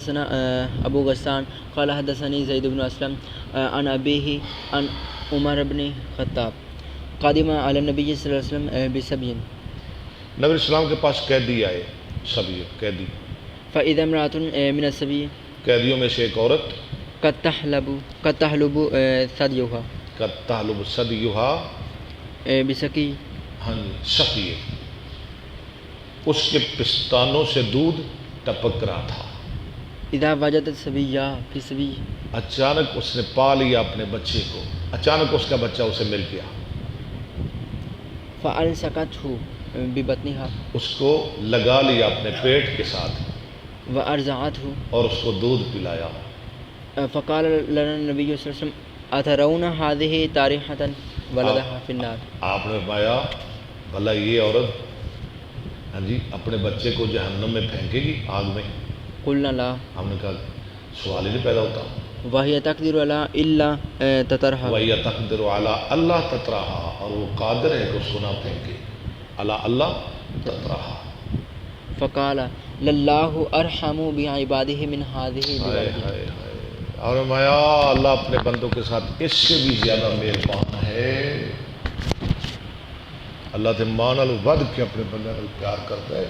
حدثنا ابو غسان قال حدثني زید بن اسلم عن ابیہ عن عمر بن خطاب قادم علی النبی صلی اللہ علیہ وسلم بسبی. نبی اسلام کے پاس قیدی آئے، سبی قیدی. فاذا امرأة من السبی قیدیوں میں سے ایک عورت قد تحلب ثدیها تحلب ثدیها بسقی سقی، اس کے پستانوں سے دودھ ٹپک رہا تھا. اذا وجدت صبیہ فی صبی، اچانک اس نے پا لیا اپنے بچے کو، اچانک اس کا بچہ اسے مل گیا. فالصقته ببطنها، اس کو لگا لیا اپنے پیٹ کے ساتھ وارضعته، اور اس کو دودھ پلایا. فقال لنا النبی صلی اللہ علیہ وسلم اترون هذه طارحة ولدها فی النار. آپ نے فرمایا بھلا یہ عورت اپنے بچے کو جہنم میں پھینکے گی، آگ میں؟ قلنا لا، ہم نے کہا سوال ہی نہیں پیدا ہوتا. وهي تقدر على الا تطرها، وَهِيَ تَقْدِرُ عَلَىٰ اللہ تَطْرَحَا، اور وہ قادر ہے کہ اس کو نہ پھینکے. عَلَىٰ اللہ تَطْرَحَا. فقال للہ ارحم بعباده من هذه بولده. اور فرمایا اللہ اپنے بندوں کے ساتھ اس سے بھی زیادہ مہربان ہے. اللہ تے مان ال ود کے اپنے بندے کو پیار کرتا ہے.